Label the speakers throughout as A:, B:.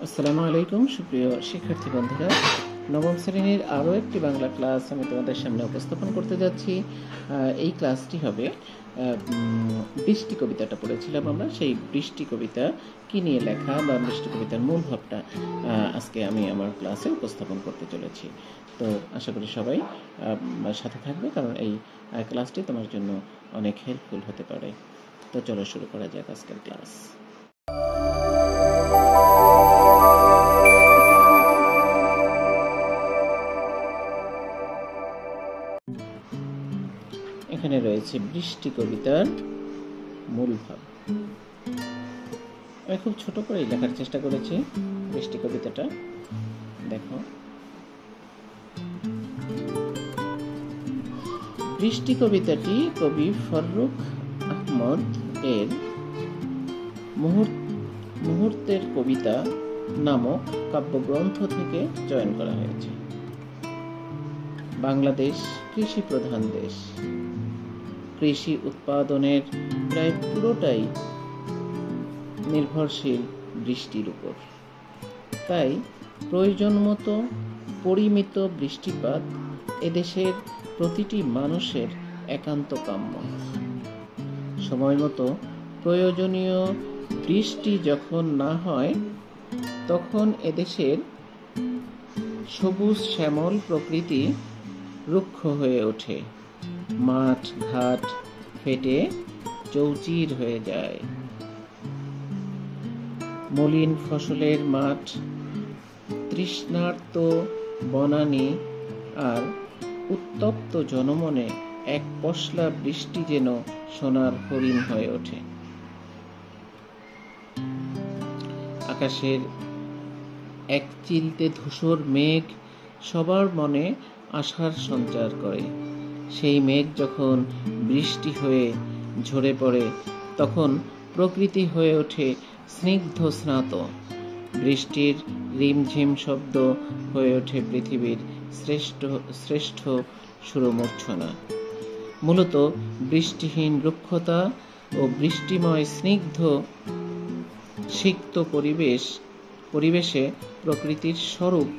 A: আসসালামু আলাইকুম সুপ্রিয় শিক্ষার্থী বন্ধুরা, নবম শ্রেণীর আরও একটি বাংলা ক্লাস আমি তোমাদের সামনে উপস্থাপন করতে যাচ্ছি। এই ক্লাসটি হবে বৃষ্টি কবিতাটা পড়েছিলাম আমরা, সেই বৃষ্টি কবিতা কি নিয়ে লেখা বা বৃষ্টি কবিতার মূল ভাবটা আজকে আমি আমার ক্লাসে উপস্থাপন করতে চলেছি। তো আশা করি সবাই সাথে থাকবে, কারণ এই ক্লাসটি তোমার জন্য অনেক হেল্পফুল হতে পারে। তো চলো শুরু করা যাক আজকের ক্লাস। এখানে রয়েছে বৃষ্টি কবিতার মূল ভাব। আমি খুব ছোট করে লেখার চেষ্টা করেছি বৃষ্টি কবিতাটা। দেখো, বৃষ্টি কবিতাটি কবি ফররুখ আহমদ এর মুহূর্তের কবিতা নামক কাব্যগ্রন্থ থেকে চয়ন করা হয়েছে। বাংলাদেশ কৃষি প্রধান দেশ। কৃষি উৎপাদনের প্রায় পুরোটাই নির্ভরশীল বৃষ্টির উপর। তাই প্রয়োজন মতো পরিমিত বৃষ্টিপাত এদেশের প্রতিটি মানুষের একান্ত কাম্য। সময় মতো প্রয়োজনীয় বৃষ্টি যখন না হয়, তখন এদেশের সবুজ শ্যামল প্রকৃতি রুক্ষ হয়ে ওঠে, মাঠ ঘাট ফেটে চৌচির হয়ে যায়। মলিন ফসলের মাঠ, তৃষ্ণার্ত বনানী আর উত্তপ্ত জনমনে এক পশলা বৃষ্টি যেন সোনার হরিণ হয়ে ওঠে। আকাশের এক চিলতে ধূসর মেঘ সবার মনে আশার সঞ্চার করে। সেই মেঘ যখন বৃষ্টি হয়ে ঝরে পড়ে, তখন প্রকৃতি হয়ে ওঠে স্নিগ্ধ স্নাত। বৃষ্টির রিমঝিম শব্দ হয়ে ওঠে পৃথিবীর শ্রেষ্ঠ সুরমূর্ছনা। মূলত বৃষ্টিহীন রুক্ষতা ও বৃষ্টিময় স্নিগ্ধ সিক্ত পরিবেশে প্রকৃতির স্বরূপ।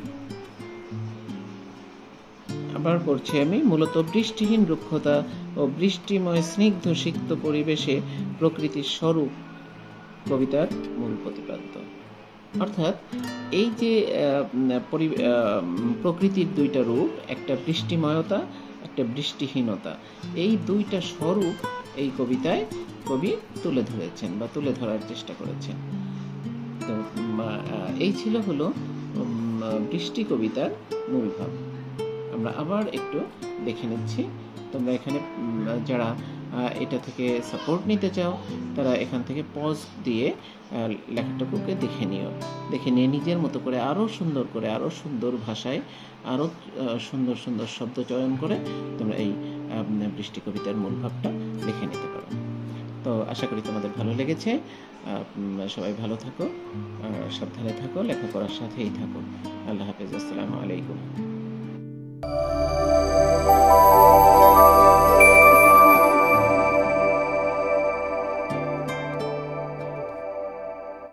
A: আবার পড়ছি আমি, মূলত বৃষ্টিহীন রুক্ষতা ও বৃষ্টিময় স্নিগ্ধ সিক্ত পরিবেশে প্রকৃতির স্বরূপ কবিতার মূল প্রতিপাদ্য। অর্থাৎ এই যে প্রকৃতির দুইটা রূপ, একটা বৃষ্টিময়তা, একটা বৃষ্টিহীনতা, এই দুইটা স্বরূপ এই কবিতায় কবি তুলে ধরেছেন বা তুলে ধরার চেষ্টা করেছেন। তো এই ছিল হলো বৃষ্টি কবিতার মূল ভাব। আমরা আবার একটু দেখে নিচ্ছি। তোমরা এখানে যারা এটা থেকে সাপোর্ট নিতে চাও, তারা এখান থেকে পজ দিয়ে লেখাটুকুকে দেখে নিয়ে নিজের মতো করে আরও সুন্দর করে, আরও সুন্দর ভাষায়, আরও সুন্দর সুন্দর শব্দ চয়ন করে তোমরা এই বৃষ্টি কবিতার মূল ভাবটা দেখে নিতে পারো। তো আশা করি তোমাদের ভালো লেগেছে। সবাই ভালো থাকো, সাবধানে থাকো, লেখাপড়ার সাথেই থাকো। আল্লাহ হাফেজ। আসসালামু আলাইকুম।